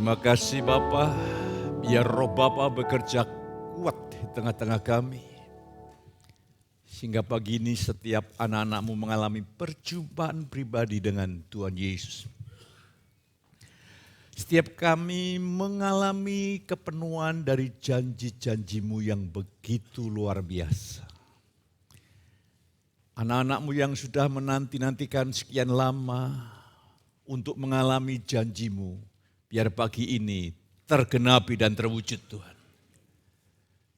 Terima kasih Bapa, biar roh Bapa bekerja kuat di tengah-tengah kami. Sehingga pagi ini setiap anak-anakmu mengalami perjumpaan pribadi dengan Tuhan Yesus. Setiap kami mengalami kepenuhan dari janji-janjimu yang begitu luar biasa. Anak-anakmu yang sudah menanti-nantikan sekian lama untuk mengalami janjimu, biar pagi ini tergenapi dan terwujud Tuhan.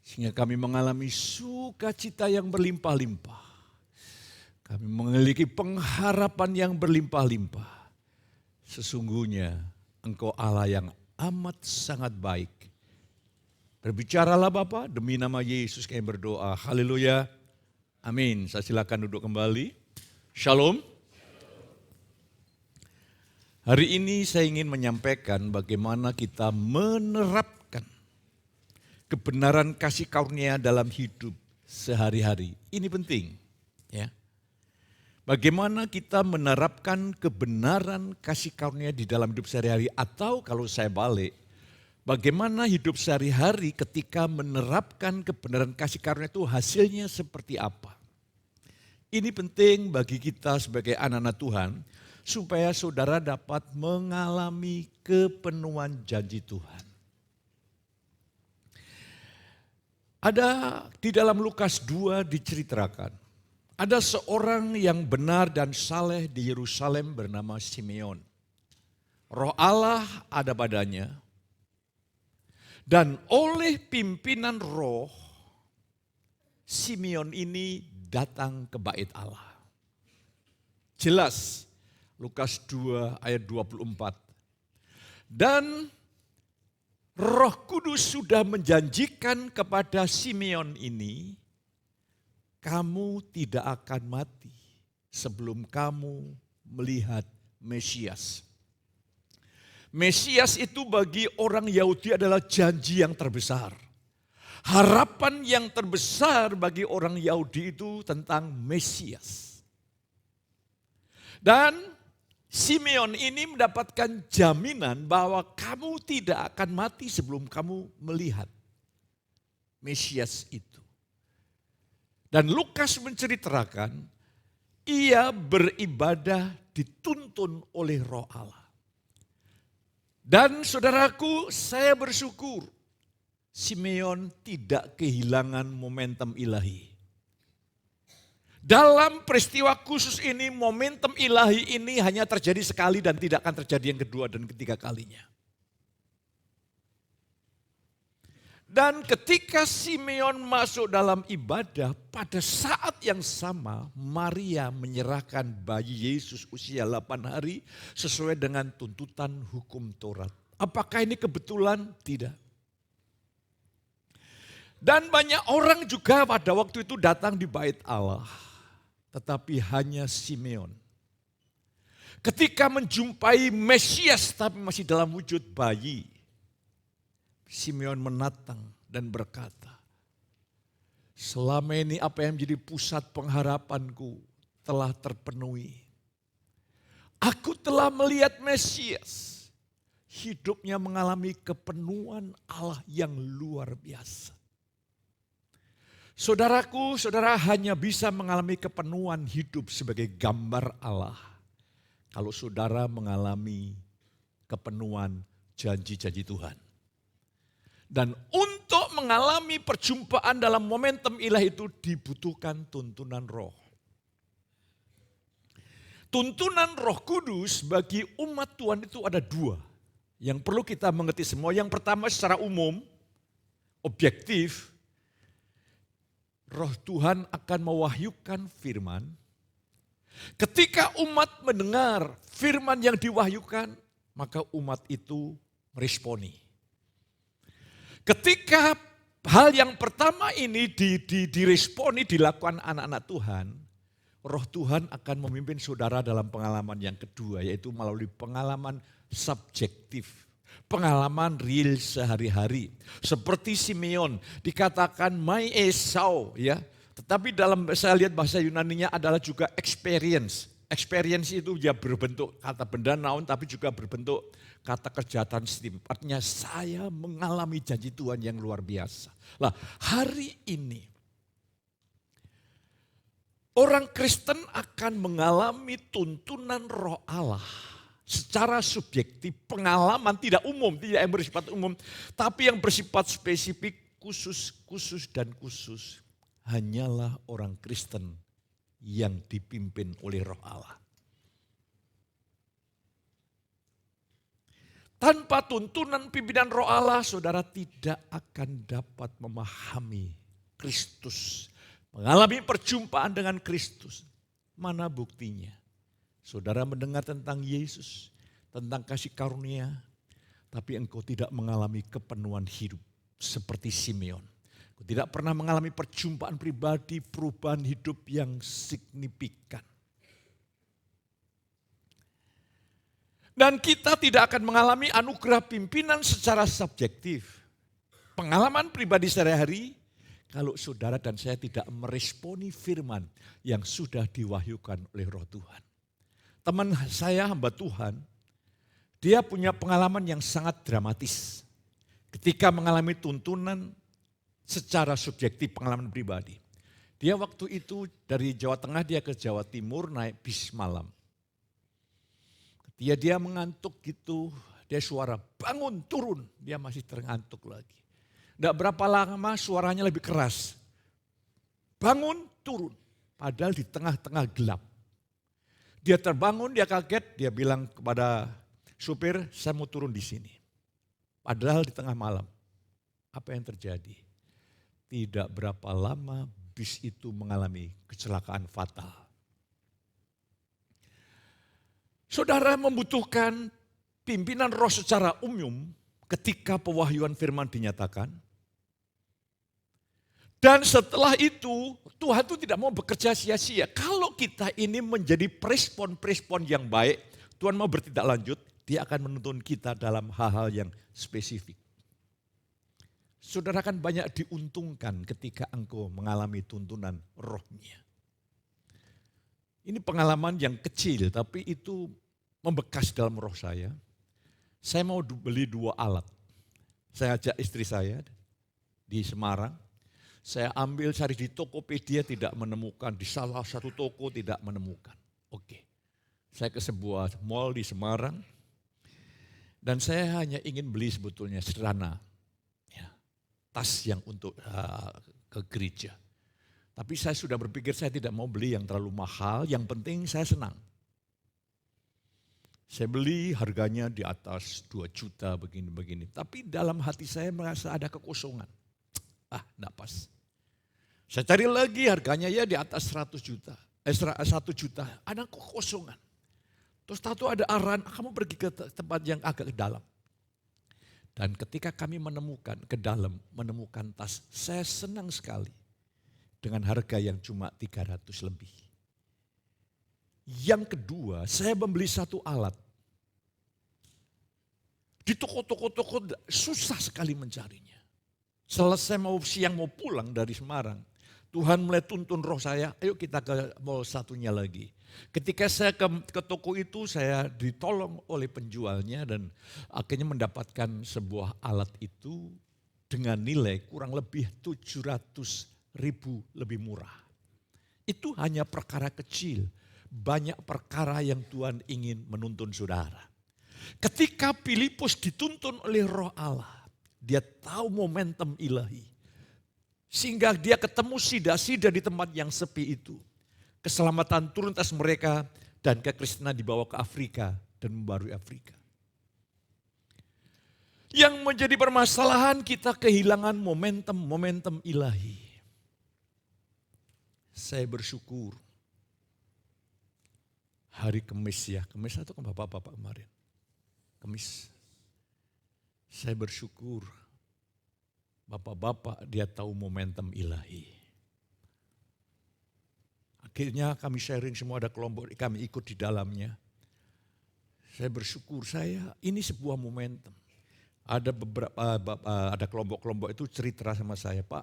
Sehingga kami mengalami sukacita yang berlimpah-limpah. Kami memiliki pengharapan yang berlimpah-limpah. Sesungguhnya Engkau Allah yang amat sangat baik. Berbicaralah Bapa, demi nama Yesus kami berdoa. Haleluya. Amin. Saya silakan duduk kembali. Shalom. Hari ini saya ingin menyampaikan bagaimana kita menerapkan kebenaran kasih karunia dalam hidup sehari-hari. Ini penting, ya. Bagaimana kita menerapkan kebenaran kasih karunia di dalam hidup sehari-hari, atau kalau saya balik, bagaimana hidup sehari-hari ketika menerapkan kebenaran kasih karunia itu hasilnya seperti apa. Ini penting bagi kita sebagai anak-anak Tuhan, supaya saudara dapat mengalami kepenuhan janji Tuhan. Ada di dalam Lukas 2 diceritakan, ada seorang yang benar dan saleh di Yerusalem bernama Simeon. Roh Allah ada padanya, dan oleh pimpinan roh, Simeon ini datang ke bait Allah. Jelas, Lukas 2 ayat 24. Dan Roh Kudus sudah menjanjikan kepada Simeon ini, kamu tidak akan mati sebelum kamu melihat Mesias. Mesias itu bagi orang Yahudi adalah janji yang terbesar. Harapan yang terbesar bagi orang Yahudi itu tentang Mesias. Dan Simeon ini mendapatkan jaminan bahwa kamu tidak akan mati sebelum kamu melihat Mesias itu. Dan Lukas menceritakan, ia beribadah dituntun oleh Roh Allah. Dan saudaraku, saya bersyukur Simeon tidak kehilangan momentum ilahi. Dalam peristiwa khusus ini, momentum ilahi ini hanya terjadi sekali dan tidak akan terjadi yang kedua dan ketiga kalinya. Dan ketika Simeon masuk dalam ibadah, pada saat yang sama Maria menyerahkan bayi Yesus usia 8 hari sesuai dengan tuntutan hukum Taurat. Apakah ini kebetulan? Tidak. Dan banyak orang juga pada waktu itu datang di bait Allah. Tetapi hanya Simeon. Ketika menjumpai Mesias tapi masih dalam wujud bayi, Simeon menatang dan berkata, selama ini apa yang menjadi pusat pengharapanku telah terpenuhi. Aku telah melihat Mesias. Hidupnya mengalami kepenuhan Allah yang luar biasa. Saudaraku, saudara hanya bisa mengalami kepenuhan hidup sebagai gambar Allah kalau saudara mengalami kepenuhan janji-janji Tuhan. Dan untuk mengalami perjumpaan dalam momentum ilahi itu dibutuhkan tuntunan roh. Tuntunan Roh Kudus bagi umat Tuhan itu ada dua yang perlu kita mengerti semua. Yang pertama secara umum, objektif, Roh Tuhan akan mewahyukan firman. Ketika umat mendengar firman yang diwahyukan, maka umat itu meresponi. Ketika hal yang pertama ini diresponi, dilakukan anak-anak Tuhan, Roh Tuhan akan memimpin saudara dalam pengalaman yang kedua, yaitu melalui pengalaman subjektif. Pengalaman real sehari-hari. Seperti Simeon dikatakan my Esau, ya. Tetapi dalam saya lihat bahasa Yunaninya adalah juga experience. Experience itu ya berbentuk kata benda naun tapi juga berbentuk kata kejahatan sistem. Artinya saya mengalami janji Tuhan yang luar biasa. Lah hari ini orang Kristen akan mengalami tuntunan Roh Allah secara subjektif, pengalaman tidak umum, tidak yang bersifat umum, tapi yang bersifat spesifik, khusus dan khusus. Hanyalah orang Kristen yang dipimpin oleh Roh Allah. Tanpa tuntunan pimpinan Roh Allah, saudara tidak akan dapat memahami Kristus. Mengalami perjumpaan dengan Kristus. Mana buktinya? Saudara mendengar tentang Yesus, tentang kasih karunia, tapi engkau tidak mengalami kepenuhan hidup seperti Simeon. Tidak pernah mengalami perjumpaan pribadi, perubahan hidup yang signifikan. Dan kita tidak akan mengalami anugerah pimpinan secara subjektif. Pengalaman pribadi sehari-hari, kalau saudara dan saya tidak meresponi firman yang sudah diwahyukan oleh Roh Tuhan. Teman saya hamba Tuhan, dia punya pengalaman yang sangat dramatis. Ketika mengalami tuntunan secara subjektif pengalaman pribadi. Dia waktu itu dari Jawa Tengah dia ke Jawa Timur naik bis malam. Ketika dia mengantuk gitu, dia suara bangun turun, dia masih terantuk lagi. Tidak berapa lama suaranya lebih keras. Bangun turun, padahal di tengah-tengah gelap. Dia terbangun, dia kaget, dia bilang kepada supir, saya mau turun di sini. Padahal di tengah malam. Apa yang terjadi? Tidak berapa lama bis itu mengalami kecelakaan fatal. Saudara membutuhkan pimpinan Roh secara umum ketika pewahyuan firman dinyatakan. Dan setelah itu Tuhan itu tidak mau bekerja sia-sia. Kalau kita ini menjadi respon yang baik, Tuhan mau bertindak lanjut, dia akan menuntun kita dalam hal-hal yang spesifik. Saudara kan banyak diuntungkan ketika engkau mengalami tuntunan Roh-Nya. Ini pengalaman yang kecil tapi itu membekas dalam roh saya. Saya mau beli 2 alat. Saya ajak istri saya di Semarang. Saya ambil cari di Tokopedia tidak menemukan, di salah satu toko tidak menemukan. Oke, saya ke sebuah mall di Semarang dan saya hanya ingin beli sebetulnya sederhana. Tas yang untuk ke gereja. Tapi saya sudah berpikir saya tidak mau beli yang terlalu mahal, yang penting saya senang. Saya beli harganya di atas 2 juta begini-begini. Tapi dalam hati saya merasa ada kekosongan. Enggak pas. Saya cari lagi harganya ya di atas 100 juta. 1 juta, ada kekosongan. Terus tahu ada arahan, kamu pergi ke tempat yang agak ke dalam. Dan ketika kami menemukan tas, saya senang sekali dengan harga yang cuma 300 lebih. Yang kedua, saya membeli 1 alat. Di toko-toko susah sekali mencarinya. Selesai siang mau pulang dari Semarang, Tuhan mulai tuntun roh saya, ayo kita ke mall satunya lagi. Ketika saya ke toko itu, saya ditolong oleh penjualnya dan akhirnya mendapatkan sebuah alat itu dengan nilai kurang lebih 700.000 lebih murah. Itu hanya perkara kecil, banyak perkara yang Tuhan ingin menuntun saudara. Ketika Filipus dituntun oleh Roh Allah, dia tahu momentum ilahi. Sehingga dia ketemu sida-sida di tempat yang sepi itu. Keselamatan turun atas mereka dan kekristenan dibawa ke Afrika dan membarui Afrika. Yang menjadi permasalahan kita kehilangan momentum ilahi. Saya bersyukur hari Kamis atau kan bapak-bapak kemarin. Kamis. Saya bersyukur bapak-bapak dia tahu momentum ilahi. Akhirnya kami sharing semua, ada kelompok kami ikut di dalamnya. Saya bersyukur ini sebuah momentum. Ada kelompok-kelompok itu cerita sama saya, Pak.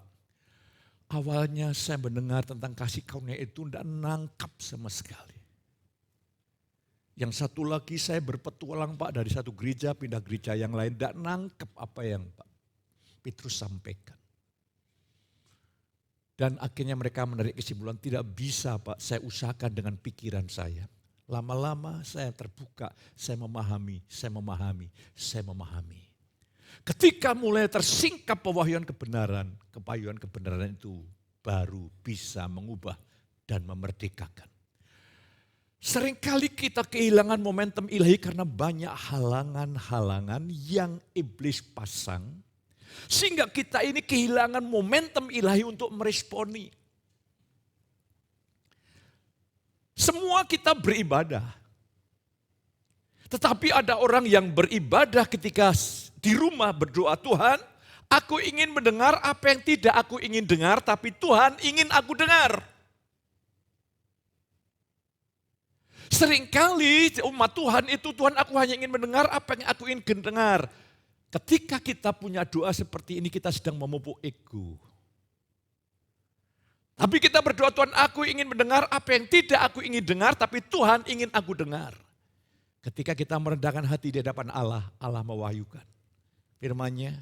Awalnya saya mendengar tentang kasih karunia itu tidak nangkap sama sekali. Yang satu lagi saya berpetualang Pak dari satu gereja pindah gereja yang lain. Tidak nangkep apa yang Pak Petrus sampaikan. Dan akhirnya mereka menarik kesimpulan tidak bisa Pak saya usahakan dengan pikiran saya. Lama-lama saya terbuka, saya memahami. Ketika mulai tersingkap pewahyuan kebenaran itu baru bisa mengubah dan memerdekakan. Seringkali kita kehilangan momentum ilahi karena banyak halangan-halangan yang iblis pasang. Sehingga kita ini kehilangan momentum ilahi untuk meresponi. Semua kita beribadah. Tetapi ada orang yang beribadah ketika di rumah berdoa, Tuhan, aku ingin mendengar apa yang tidak aku ingin dengar, tapi Tuhan ingin aku dengar. Seringkali umat Tuhan itu, Tuhan aku hanya ingin mendengar apa yang aku ingin dengar. Ketika kita punya doa seperti ini, kita sedang memupuk ego. Tapi kita berdoa, Tuhan aku ingin mendengar apa yang tidak aku ingin dengar, tapi Tuhan ingin aku dengar. Ketika kita merendahkan hati di hadapan Allah, Allah mewahyukan firman-Nya.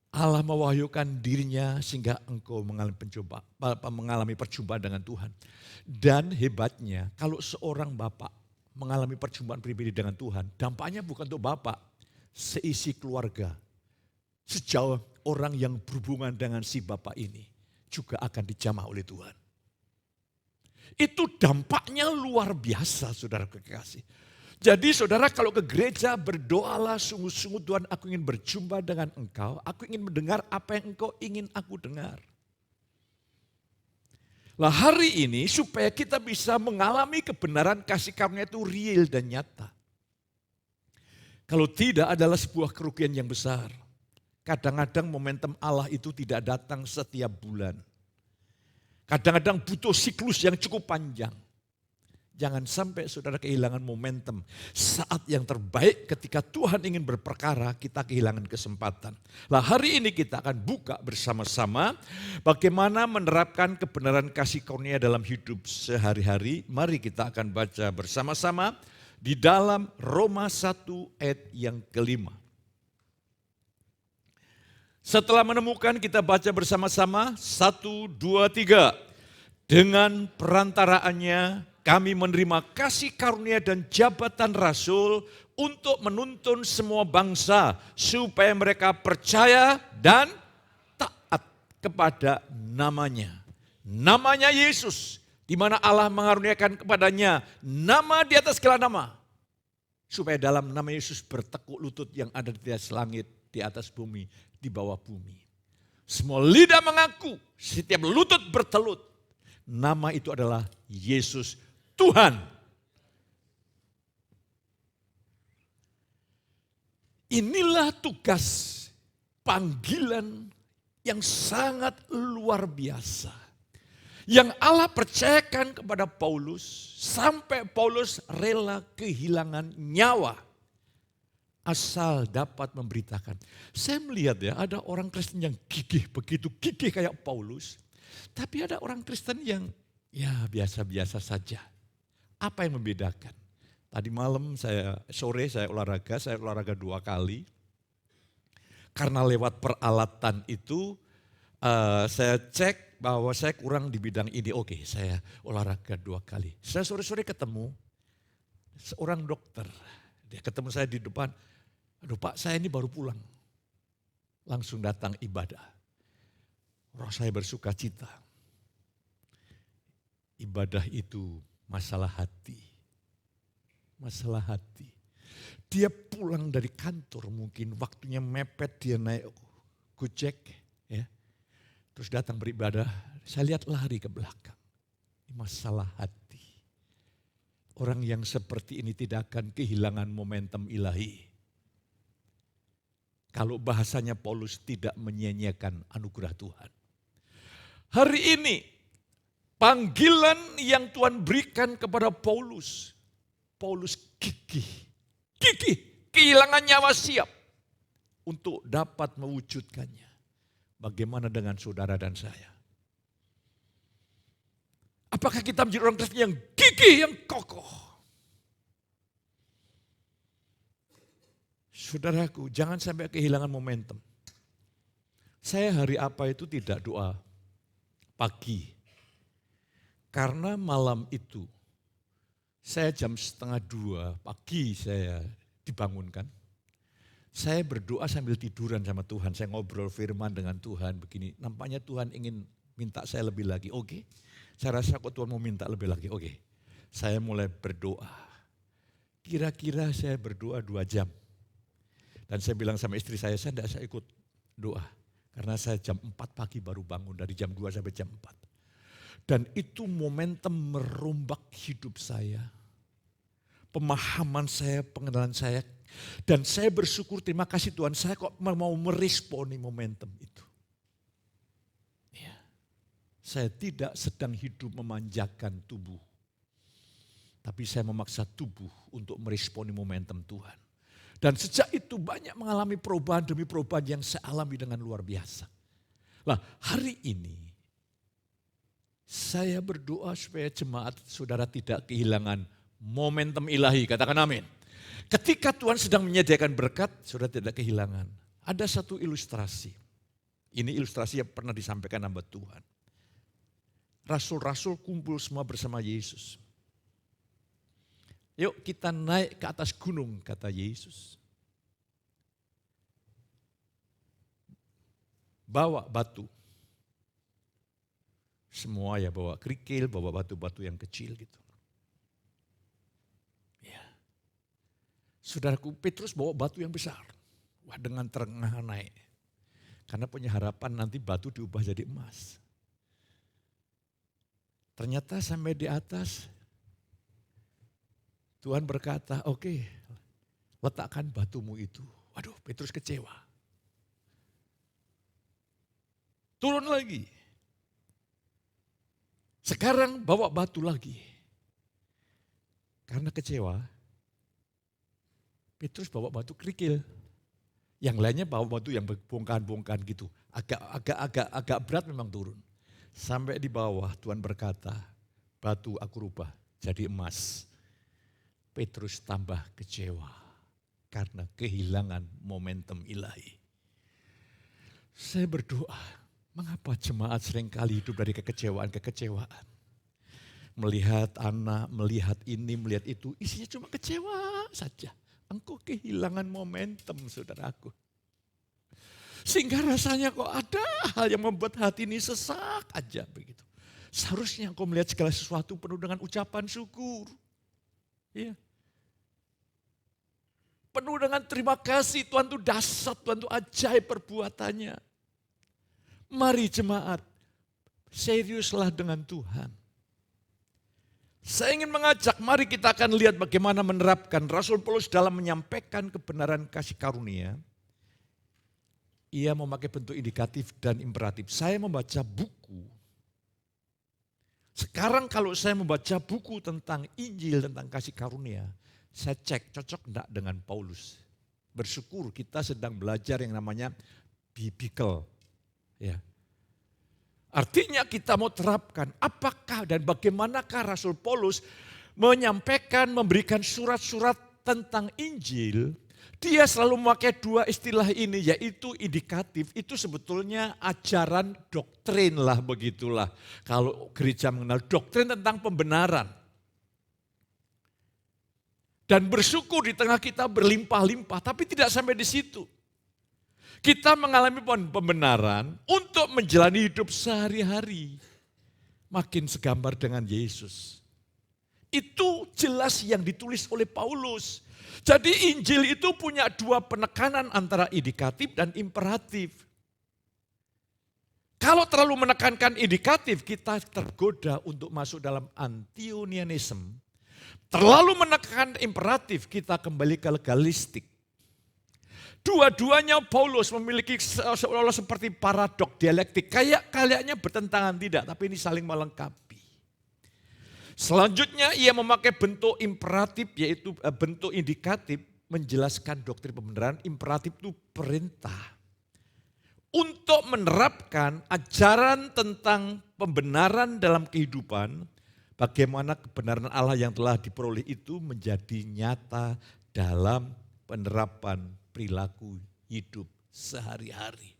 Allah mewahyukan dirinya sehingga engkau mengalami perjumpaan dengan Tuhan. Dan hebatnya kalau seorang bapak mengalami perjumpaan pribadi dengan Tuhan, dampaknya bukan untuk bapak, seisi keluarga. Sejauh orang yang berhubungan dengan si bapak ini juga akan dijamah oleh Tuhan. Itu dampaknya luar biasa saudara kekasih. Jadi saudara kalau ke gereja berdoalah sungguh-sungguh Tuhan aku ingin berjumpa dengan engkau. Aku ingin mendengar apa yang engkau ingin aku dengar. Lah hari ini supaya kita bisa mengalami kebenaran kasih karunia itu real dan nyata. Kalau tidak adalah sebuah kerugian yang besar. Kadang-kadang momentum Allah itu tidak datang setiap bulan. Kadang-kadang butuh siklus yang cukup panjang. Jangan sampai saudara kehilangan momentum. Saat yang terbaik ketika Tuhan ingin berperkara, kita kehilangan kesempatan. Lah hari ini kita akan buka bersama-sama bagaimana menerapkan kebenaran kasih karunia dalam hidup sehari-hari. Mari kita akan baca bersama-sama di dalam Roma 1 ayat yang kelima. Setelah menemukan kita baca bersama-sama 1, 2, 3. Dengan perantaraannya kami menerima kasih karunia dan jabatan rasul untuk menuntun semua bangsa supaya mereka percaya dan taat kepada namanya. Namanya Yesus, di mana Allah mengaruniakan kepadanya nama di atas segala nama. Supaya dalam nama Yesus bertekuk lutut yang ada di atas langit, di atas bumi, di bawah bumi. Semua lidah mengaku, setiap lutut bertelut. Nama itu adalah Yesus Tuhan. Inilah tugas panggilan yang sangat luar biasa. Yang Allah percayakan kepada Paulus sampai Paulus rela kehilangan nyawa. Asal dapat memberitakan. Saya melihat ya ada orang Kristen yang gigih, begitu gigih kayak Paulus. Tapi ada orang Kristen yang ya biasa-biasa saja. Apa yang membedakan? Tadi malam sore saya olahraga 2 kali. Karena lewat peralatan itu saya cek bahwa saya kurang di bidang ini. Oke, saya olahraga 2 kali. Saya sore-sore ketemu seorang dokter. Dia ketemu saya di depan. Aduh Pak, saya ini baru pulang. Langsung datang ibadah. Roh saya bersuka cita. Ibadah itu masalah hati. Masalah hati. Dia pulang dari kantor mungkin waktunya mepet, dia naik Gojek. Ya. Terus datang beribadah, saya lihat lari ke belakang. Ini masalah hati. Orang yang seperti ini tidak akan kehilangan momentum ilahi. Kalau bahasanya Paulus tidak menyia-nyiakan anugerah Tuhan. Hari ini panggilan yang Tuhan berikan kepada Paulus. Paulus gigih, kehilangan nyawa siap untuk dapat mewujudkannya. Bagaimana dengan saudara dan saya? Apakah kita menjadi orang Kristen yang gigih, yang kokoh? Saudaraku, jangan sampai kehilangan momentum. Saya hari apa itu tidak doa pagi. Karena malam itu, saya jam 1:30 pagi saya dibangunkan. Saya berdoa sambil tiduran sama Tuhan, saya ngobrol firman dengan Tuhan begini. Nampaknya Tuhan ingin minta saya lebih lagi, oke. Saya rasa kok Tuhan mau minta lebih lagi, oke. Saya mulai berdoa. Kira-kira saya berdoa 2 jam. Dan saya bilang sama istri saya tidak saya ikut doa. Karena saya jam 4 pagi baru bangun, dari jam 2 sampai jam 4. Dan itu momentum merombak hidup saya. Pemahaman saya, pengenalan saya. Dan saya bersyukur, terima kasih Tuhan, saya kok mau meresponi momentum itu. Ya. Saya tidak sedang hidup memanjakan tubuh. Tapi saya memaksa tubuh untuk meresponi momentum Tuhan. Dan sejak itu banyak mengalami perubahan demi perubahan yang saya alami dengan luar biasa. Nah, hari ini saya berdoa supaya jemaat saudara tidak kehilangan momentum ilahi. Katakan amin. Ketika Tuhan sedang menyediakan berkat, saudara tidak kehilangan. Ada satu ilustrasi. Ini ilustrasi yang pernah disampaikan hamba Tuhan. Rasul-rasul kumpul semua bersama Yesus. Yuk kita naik ke atas gunung, kata Yesus. Bawa batu. Semua ya bawa kerikil, bawa batu-batu yang kecil gitu. Ya. Saudaraku, Petrus bawa batu yang besar. Wah, dengan terengah naik. Karena punya harapan nanti batu diubah jadi emas. Ternyata sampai di atas, Tuhan berkata, oke, letakkan batumu itu. Waduh, Petrus kecewa. Turun lagi. Sekarang bawa batu lagi. Karena kecewa, Petrus bawa batu kerikil. Yang lainnya bawa batu yang bongkahan-bongkahan gitu. Agak berat memang turun. Sampai di bawah Tuhan berkata, batu aku rubah jadi emas. Petrus tambah kecewa karena kehilangan momentum ilahi. Saya berdoa, mengapa jemaat seringkali hidup dari kekecewaan ke kekecewaan? Melihat anak, melihat ini, melihat itu, isinya cuma kecewa saja. Engkau kehilangan momentum, saudaraku. Sehingga rasanya kok ada hal yang membuat hati ini sesak aja begitu. Seharusnya engkau melihat segala sesuatu penuh dengan ucapan syukur. Iya. Penuh dengan terima kasih, Tuhan itu dahsyat, Tuhan itu ajaib perbuatannya. Mari jemaat, seriuslah dengan Tuhan. Saya ingin mengajak, mari kita akan lihat bagaimana menerapkan Rasul Paulus dalam menyampaikan kebenaran kasih karunia. Ia memakai bentuk indikatif dan imperatif. Saya membaca buku. Sekarang kalau saya membaca buku tentang Injil, tentang kasih karunia, saya cek cocok enggak dengan Paulus. Bersyukur kita sedang belajar yang namanya biblical. Ya. Artinya kita mau terapkan apakah dan bagaimanakah Rasul Paulus menyampaikan, memberikan surat-surat tentang Injil. Dia selalu memakai 2 istilah ini, yaitu indikatif. Itu sebetulnya ajaran doktrin lah, begitulah. Kalau gereja mengenal doktrin tentang pembenaran. Dan bersyukur di tengah kita berlimpah-limpah, tapi tidak sampai di situ. Kita mengalami pembenaran untuk menjalani hidup sehari-hari. Makin segambar dengan Yesus. Itu jelas yang ditulis oleh Paulus. Jadi Injil itu punya 2 penekanan antara indikatif dan imperatif. Kalau terlalu menekankan indikatif, kita tergoda untuk masuk dalam antinomianism. Terlalu menekan imperatif, kita kembali ke legalistik. Dua-duanya Paulus memiliki seolah-olah seperti paradok dialektik. Kayaknya bertentangan, tidak, tapi ini saling melengkapi. Selanjutnya ia memakai bentuk imperatif, yaitu bentuk indikatif, menjelaskan doktrin pembenaran. Imperatif itu perintah. Untuk menerapkan ajaran tentang pembenaran dalam kehidupan, bagaimana kebenaran Allah yang telah diperoleh itu menjadi nyata dalam penerapan perilaku hidup sehari-hari.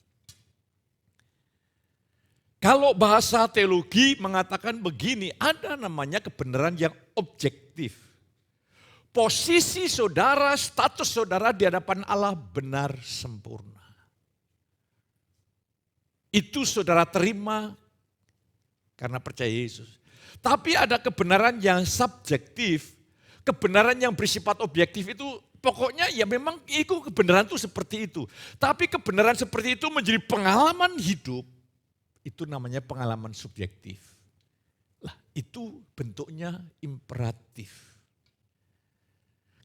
Kalau bahasa teologi mengatakan begini, ada namanya kebenaran yang objektif. Posisi saudara, status saudara di hadapan Allah benar sempurna. Itu saudara terima karena percaya Yesus. Tapi ada kebenaran yang subjektif, kebenaran yang bersifat objektif itu pokoknya ya memang itu kebenaran itu seperti itu. Tapi kebenaran seperti itu menjadi pengalaman hidup, itu namanya pengalaman subjektif. Lah, itu bentuknya imperatif.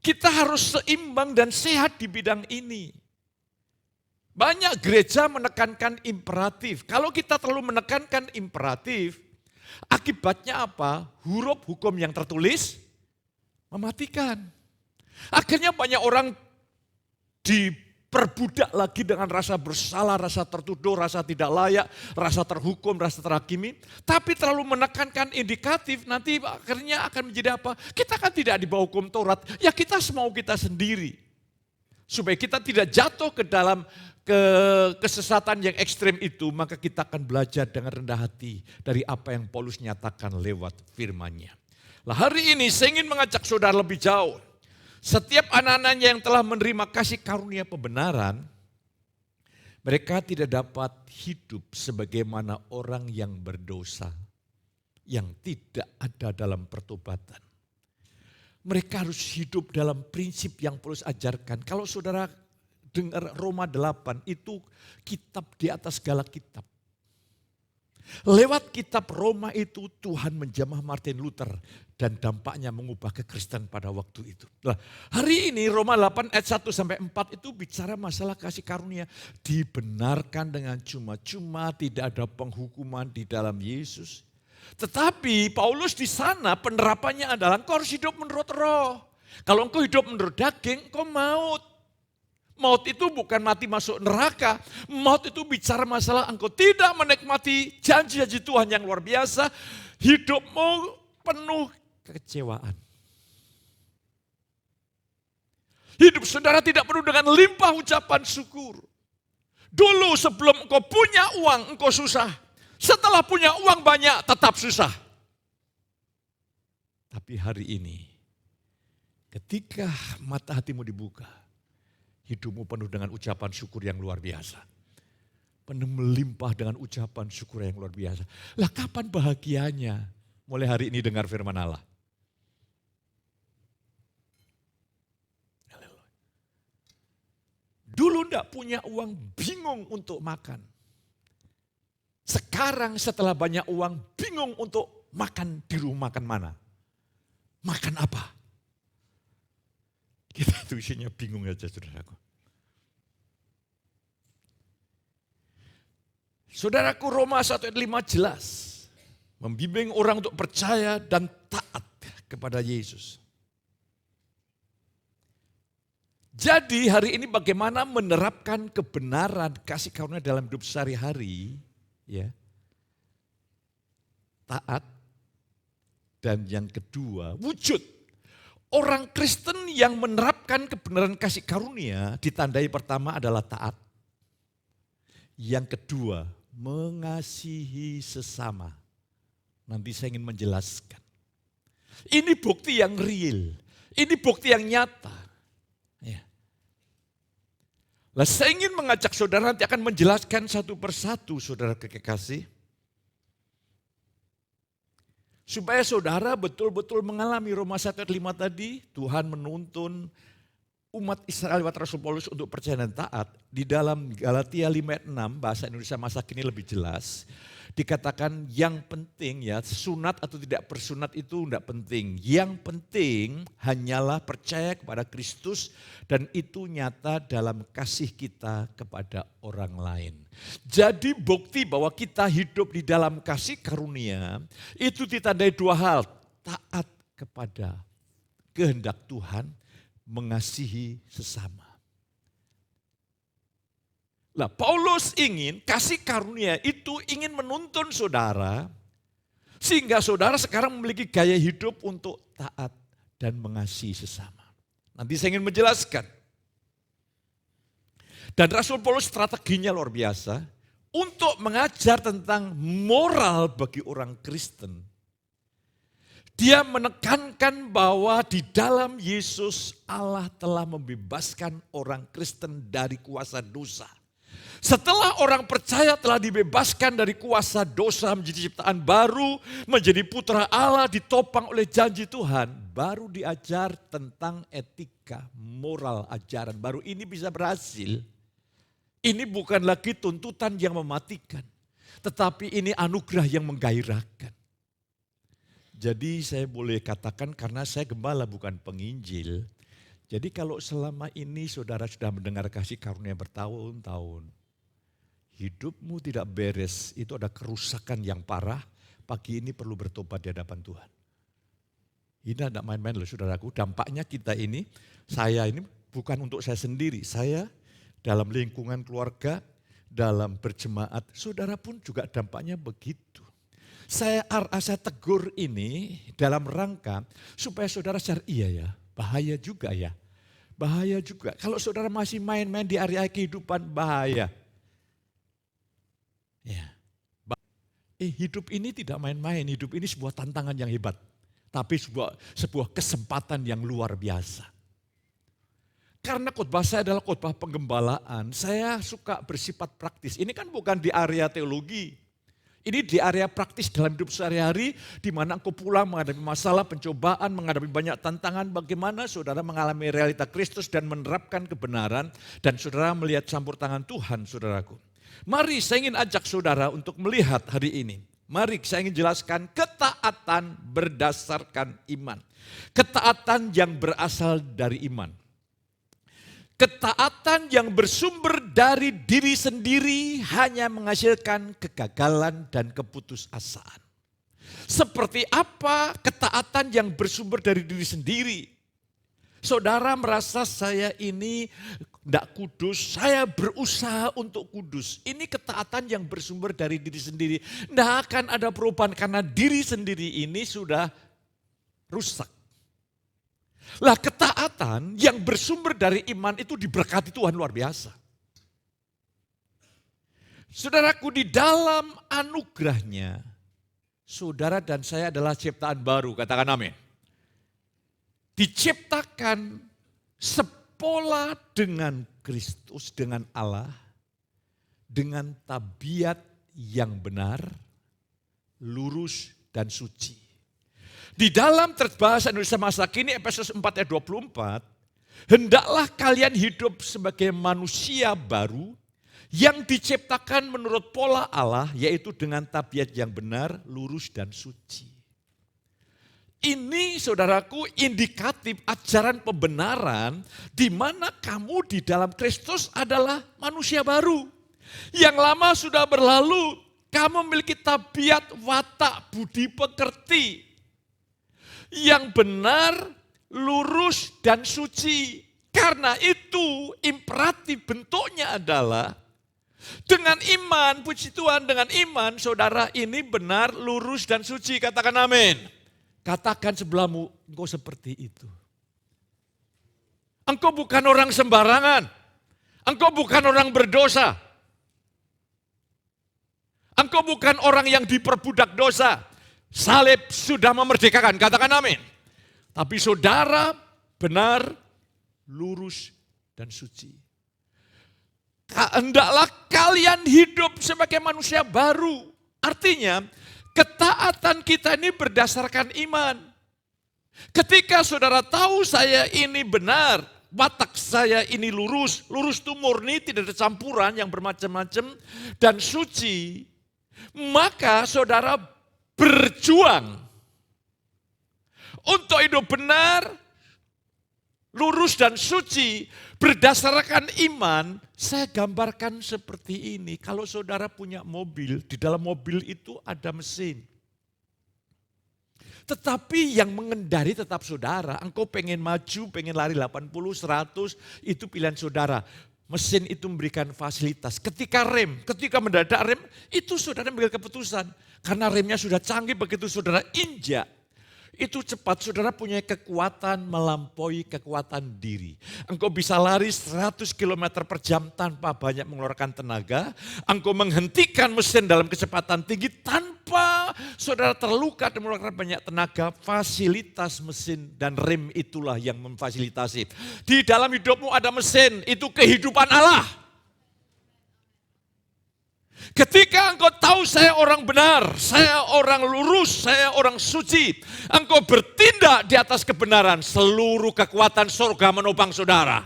Kita harus seimbang dan sehat di bidang ini. Banyak gereja menekankan imperatif. Kalau kita terlalu menekankan imperatif, akibatnya apa? Huruf hukum yang tertulis mematikan. Akhirnya banyak orang diperbudak lagi dengan rasa bersalah, rasa tertuduh, rasa tidak layak, rasa terhukum, rasa terhakimi. Tapi terlalu menekankan indikatif, nanti akhirnya akan menjadi apa? Kita kan tidak di bawah hukum Taurat, ya kita semau kita sendiri. Supaya kita tidak jatuh ke dalam kesesatan yang ekstrem itu, maka kita akan belajar dengan rendah hati dari apa yang Paulus nyatakan lewat firman-Nya. Lah hari ini saya ingin mengajak saudara lebih jauh. Setiap anak-anaknya yang telah menerima kasih karunia pembenaran, mereka tidak dapat hidup sebagaimana orang yang berdosa, yang tidak ada dalam pertobatan. Mereka harus hidup dalam prinsip yang Paulus ajarkan. Kalau saudara dengar Roma 8 itu kitab di atas segala kitab. Lewat kitab Roma itu Tuhan menjamah Martin Luther dan dampaknya mengubah kekristenan pada waktu itu. Nah, hari ini Roma 8 ayat 1 sampai 4 itu bicara masalah kasih karunia. Dibenarkan dengan cuma-cuma, tidak ada penghukuman di dalam Yesus. Tetapi Paulus di sana penerapannya adalah engkau harus hidup menurut roh. Kalau engkau hidup menurut daging, engkau maut. Maut itu bukan mati masuk neraka. Maut itu bicara masalah engkau tidak menikmati janji-janji Tuhan yang luar biasa. Hidupmu penuh kekecewaan. Hidup saudara tidak penuh dengan limpah ucapan syukur. Dulu sebelum engkau punya uang, engkau susah. Setelah punya uang banyak, tetap susah. Tapi hari ini, ketika mata hatimu dibuka, hidupmu penuh dengan ucapan syukur yang luar biasa. Penuh melimpah dengan ucapan syukur yang luar biasa. Lah kapan bahagianya? Mulai hari ini dengar firman Allah. Dulu enggak punya uang, bingung untuk makan. Sekarang setelah banyak uang, bingung untuk makan di rumah makan mana. Makan apa? Kita tuh isinya bingung aja saudaraku. Saudaraku Roma 1 ayat 5 jelas. Membimbing orang untuk percaya dan taat kepada Yesus. Jadi hari ini bagaimana menerapkan kebenaran kasih karunia dalam hidup sehari-hari. Ya, taat. Dan yang kedua, wujud. Orang Kristen yang menerapkan kebenaran kasih karunia ditandai pertama adalah taat. Yang kedua, mengasihi sesama. Nanti saya ingin menjelaskan. Ini bukti yang real. Ini bukti yang nyata. Ya. Lah saya ingin mengajak saudara nanti akan menjelaskan satu persatu saudara kekasih. Supaya saudara betul-betul mengalami Roma 1 ayat 5 tadi, Tuhan menuntun umat Israel lewat Rasul Paulus untuk percaya dan taat. Di dalam Galatia 5 ayat 6, bahasa Indonesia masa kini lebih jelas. Dikatakan yang penting ya, sunat atau tidak bersunat itu tidak penting. Yang penting hanyalah percaya kepada Kristus dan itu nyata dalam kasih kita kepada orang lain. Jadi bukti bahwa kita hidup di dalam kasih karunia itu ditandai dua hal. Taat kepada kehendak Tuhan, mengasihi sesama. Lah Paulus ingin kasih karunia itu ingin menuntun saudara sehingga saudara sekarang memiliki gaya hidup untuk taat dan mengasihi sesama. Nanti saya ingin menjelaskan. Dan Rasul Paulus strateginya luar biasa untuk mengajar tentang moral bagi orang Kristen. Dia menekankan bahwa di dalam Yesus Allah telah membebaskan orang Kristen dari kuasa dosa. Setelah orang percaya telah dibebaskan dari kuasa dosa menjadi ciptaan baru, menjadi putra Allah ditopang oleh janji Tuhan, baru diajar tentang etika, moral, ajaran baru ini bisa berhasil. Ini bukan lagi tuntutan yang mematikan, tetapi ini anugerah yang menggairahkan. Jadi saya boleh katakan karena saya gembala bukan penginjil. Jadi kalau selama ini saudara sudah mendengar kasih karunia bertahun-tahun, hidupmu tidak beres, itu ada kerusakan yang parah, pagi ini perlu bertobat di hadapan Tuhan. Ini tidak main-main loh saudaraku, dampaknya kita ini, saya ini bukan untuk saya sendiri, saya dalam lingkungan keluarga, dalam berjemaat, saudara pun juga dampaknya begitu. Saya tegur ini dalam rangka supaya saudara sadar, iya ya, bahaya juga ya. Bahaya juga, kalau saudara masih main-main di area kehidupan, bahaya. Ya. Hidup ini tidak main-main, hidup ini sebuah tantangan yang hebat. Tapi sebuah kesempatan yang luar biasa. Karena khotbah saya adalah khotbah penggembalaan, saya suka bersifat praktis. Ini kan bukan di area teologi. Ini di area praktis dalam hidup sehari-hari, di mana engkau pulang menghadapi masalah, pencobaan, menghadapi banyak tantangan, bagaimana saudara mengalami realita Kristus dan menerapkan kebenaran, dan saudara melihat campur tangan Tuhan, saudaraku. Mari saya ingin ajak saudara untuk melihat hari ini. Mari saya ingin jelaskan ketaatan berdasarkan iman. Ketaatan yang berasal dari iman. Ketaatan yang bersumber dari diri sendiri hanya menghasilkan kegagalan dan keputusasaan. Seperti apa ketaatan yang bersumber dari diri sendiri? Saudara merasa saya ini tidak kudus, saya berusaha untuk kudus. Ini ketaatan yang bersumber dari diri sendiri. Tidak akan ada perubahan karena diri sendiri ini sudah rusak. Lah ketaatan yang bersumber dari iman itu diberkati Tuhan luar biasa. Saudaraku, di dalam anugerahnya, saudara dan saya adalah ciptaan baru, katakan amin. Diciptakan sepola dengan Kristus, dengan Allah, dengan tabiat yang benar, lurus dan suci. Di dalam bahasa Indonesia masa kini, Efesus 4 ayat 24, hendaklah kalian hidup sebagai manusia baru yang diciptakan menurut pola Allah, yaitu dengan tabiat yang benar, lurus dan suci. Ini saudaraku indikatif ajaran pembenaran di mana kamu di dalam Kristus adalah manusia baru. Yang lama sudah berlalu, kamu memiliki tabiat, watak, budi pekerti yang benar, lurus, dan suci. Karena itu imperatif bentuknya adalah dengan iman, puji Tuhan, dengan iman saudara ini benar, lurus, dan suci. Katakan amin. Katakan sebelahmu, engkau seperti itu. Engkau bukan orang sembarangan. Engkau bukan orang berdosa. Engkau bukan orang yang diperbudak dosa. Salib sudah memerdekakan, katakan amin. Tapi saudara benar, lurus, dan suci. Hendaklah kalian hidup sebagai manusia baru. Artinya ketaatan kita ini berdasarkan iman. Ketika saudara tahu saya ini benar, watak saya ini lurus. Lurus itu murni, tidak ada campuran yang bermacam-macam, dan suci. Maka saudara berjuang untuk hidup benar, lurus dan suci berdasarkan iman. Saya gambarkan seperti ini. Kalau saudara punya mobil, di dalam mobil itu ada mesin. Tetapi yang mengendari tetap saudara. Engkau pengen maju, pengen lari 80, 100, itu pilihan saudara. Mesin itu memberikan fasilitas. Ketika mendadak rem, itu saudara ambil keputusan. Karena remnya sudah canggih, begitu saudara injak, Itu cepat, saudara punya kekuatan melampaui kekuatan diri. Engkau bisa lari 100 km per jam tanpa banyak mengeluarkan tenaga. Engkau menghentikan mesin dalam kecepatan tinggi tanpa saudara terluka dan mengeluarkan banyak tenaga. Fasilitas mesin dan rem itulah yang memfasilitasi. Di dalam hidupmu ada mesin, itu kehidupan Allah. Ketika engkau tahu saya orang benar, saya orang lurus, saya orang suci. Engkau bertindak di atas kebenaran, seluruh kekuatan surga menopang saudara.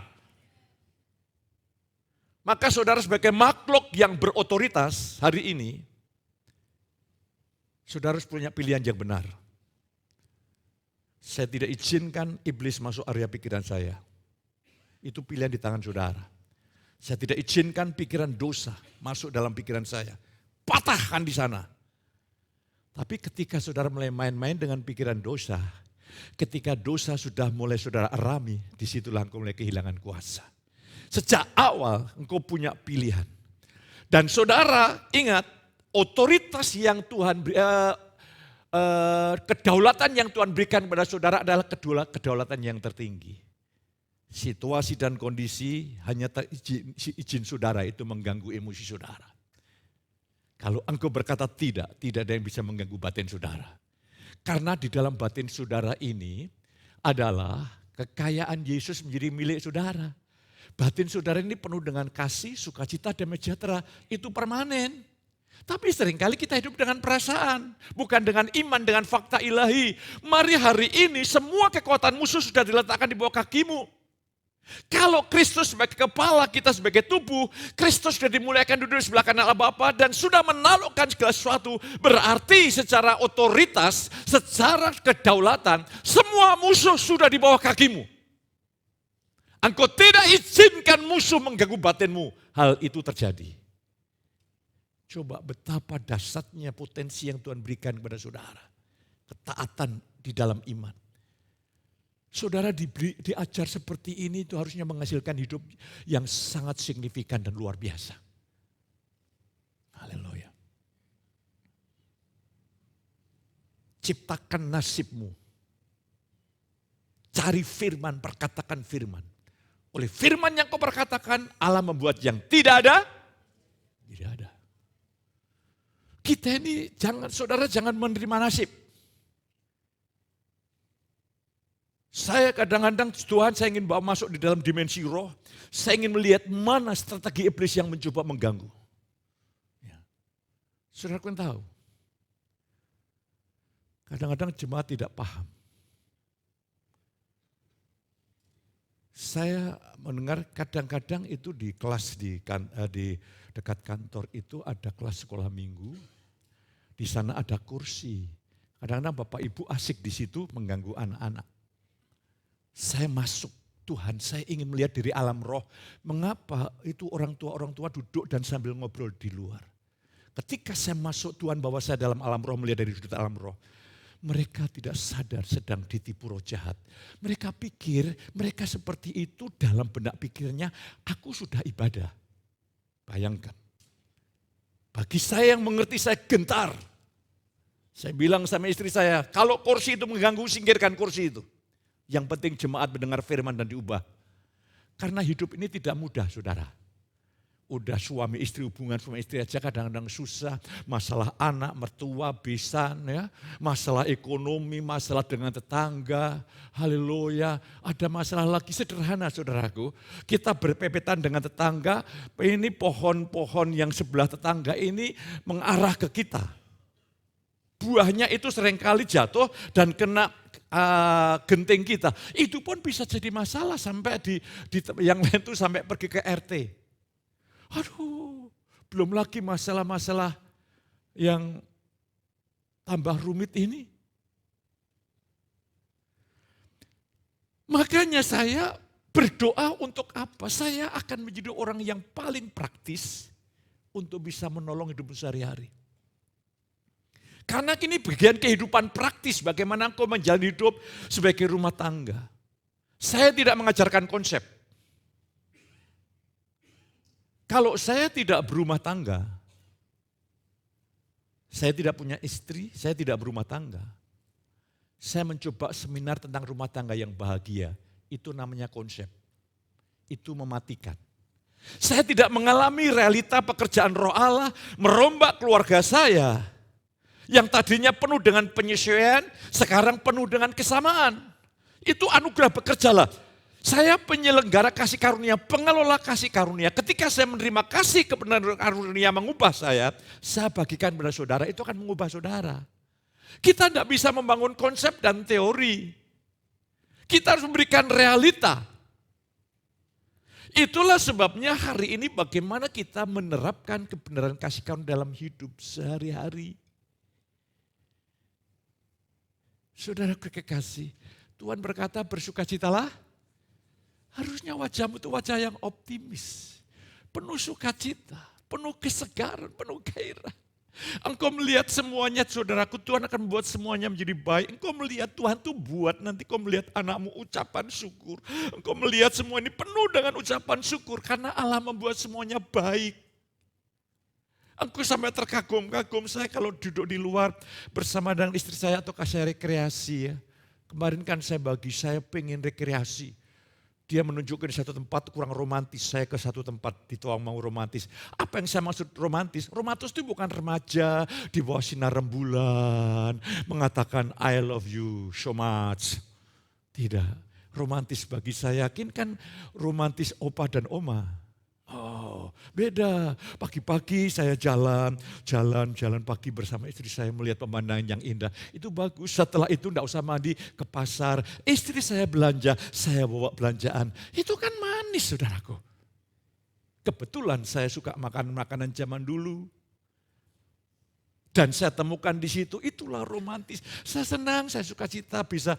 Maka saudara sebagai makhluk yang berotoritas hari ini, saudara harus punya pilihan yang benar. Saya tidak izinkan iblis masuk area pikiran saya. Itu pilihan di tangan saudara. Saya tidak izinkan pikiran dosa masuk dalam pikiran saya. Patahkan di sana. Tapi ketika saudara mulai main-main dengan pikiran dosa, ketika dosa sudah mulai saudara alami, disitulah engkau mulai kehilangan kuasa. Sejak awal engkau punya pilihan. Dan saudara ingat, otoritas yang Tuhan kedaulatan yang Tuhan berikan kepada saudara adalah kedaulatan yang tertinggi. Situasi dan kondisi hanya izin saudara itu mengganggu emosi saudara. Kalau engkau berkata tidak ada yang bisa mengganggu batin saudara. Karena di dalam batin saudara ini adalah kekayaan Yesus menjadi milik saudara. Batin saudara ini penuh dengan kasih, sukacita, damai sejahtera. Itu permanen. Tapi seringkali kita hidup dengan perasaan, bukan dengan iman, dengan fakta ilahi. Mari hari ini semua kekuatan musuh sudah diletakkan di bawah kakimu. Kalau Kristus sebagai kepala, kita sebagai tubuh, Kristus sudah dimuliakan duduk di sebelah kanan Allah Bapa dan sudah menaklukkan segala sesuatu. Berarti secara otoritas, secara kedaulatan, semua musuh sudah di bawah kakimu. Engkau tidak izinkan musuh mengganggu batinmu. Hal itu terjadi. Coba betapa dahsyatnya potensi yang Tuhan berikan kepada saudara. Ketaatan di dalam iman. Saudara diajar seperti ini itu harusnya menghasilkan hidup yang sangat signifikan dan luar biasa. Haleluya. Ciptakan nasibmu. Cari firman, perkatakan firman. Oleh firman yang kau perkatakan, Allah membuat yang tidak ada. Tidak ada. Kita ini saudara jangan menerima nasib. Saya kadang-kadang Tuhan saya ingin bawa masuk di dalam dimensi roh. Saya ingin melihat mana strategi iblis yang mencoba mengganggu. Ya. Saudara kan tahu. Kadang-kadang jemaat tidak paham. Saya mendengar kadang-kadang itu di kelas di dekat kantor itu ada kelas sekolah minggu. Di sana ada kursi. Kadang-kadang Bapak Ibu asik di situ mengganggu anak-anak. Saya masuk, Tuhan saya ingin melihat dari alam roh. Mengapa itu orang tua duduk dan sambil ngobrol di luar. Ketika saya masuk Tuhan bawa saya dalam alam roh, melihat dari sudut alam roh. Mereka tidak sadar sedang ditipu roh jahat. Mereka pikir mereka seperti itu dalam benak pikirnya, aku sudah ibadah. Bayangkan. Bagi saya yang mengerti saya gentar. Saya bilang sama istri saya, kalau kursi itu mengganggu singkirkan kursi itu. Yang penting jemaat mendengar firman dan diubah. Karena hidup ini tidak mudah saudara. Udah suami istri, hubungan suami istri aja kadang-kadang susah. Masalah anak, mertua, besan, ya. Masalah ekonomi, masalah dengan tetangga. Haleluya. Ada masalah lagi sederhana saudaraku. Kita berpepetan dengan tetangga. Ini pohon-pohon yang sebelah tetangga ini mengarah ke kita. Buahnya itu seringkali jatuh dan kena genting kita. Itu pun bisa jadi masalah sampai di yang lain itu sampai pergi ke RT. Aduh, belum lagi masalah-masalah yang tambah rumit ini. Makanya saya berdoa untuk apa? Saya akan menjadi orang yang paling praktis untuk bisa menolong hidup sehari-hari. Karena ini bagian kehidupan praktis bagaimana engkau menjalani hidup sebagai rumah tangga. Saya tidak mengajarkan konsep. Kalau saya tidak berumah tangga, saya tidak punya istri, saya tidak berumah tangga. saya mencoba seminar tentang rumah tangga yang bahagia. Itu namanya konsep. Itu mematikan. Saya tidak mengalami realita pekerjaan roh Allah merombak keluarga saya. Yang tadinya penuh dengan penyesuaian, sekarang penuh dengan kesamaan. Itu anugerah bekerjalah. Saya penyelenggara kasih karunia, pengelola kasih karunia. Ketika saya menerima kasih kebenaran karunia mengubah saya bagikan kepada saudara, itu akan mengubah saudara. Kita tidak bisa membangun konsep dan teori. Kita harus memberikan realita. Itulah sebabnya hari ini bagaimana kita menerapkan kebenaran kasih karunia dalam hidup sehari-hari. Saudara kekasih, Tuhan berkata bersukacitalah. Harusnya wajahmu itu wajah yang optimis. Penuh sukacita, penuh kesegaran, penuh gairah. Engkau melihat semuanya, saudaraku, Tuhan akan membuat semuanya menjadi baik. Engkau melihat Tuhan tuh buat, nanti kau melihat anakmu ucapan syukur. Engkau melihat semua ini penuh dengan ucapan syukur karena Allah membuat semuanya baik. Engkau sampai terkagum-kagum, saya kalau duduk di luar bersama dengan istri saya atau saya rekreasi ya. Kemarin kan saya pengen rekreasi. Dia menunjukkan di satu tempat kurang romantis, saya ke satu tempat di mau romantis. Apa yang saya maksud romantis? Romantis itu bukan remaja di bawah sinar rembulan, mengatakan I love you so much. Tidak, romantis bagi saya kan romantis opa dan oma. Oh, beda. Pagi-pagi saya jalan pagi bersama istri saya melihat pemandangan yang indah. Itu bagus. Setelah itu enggak usah mandi ke pasar. Istri saya belanja, saya bawa belanjaan. Itu kan manis, saudaraku. Kebetulan saya suka makan makanan zaman dulu. Dan saya temukan di situ, itulah romantis. Saya senang, saya suka cita, bisa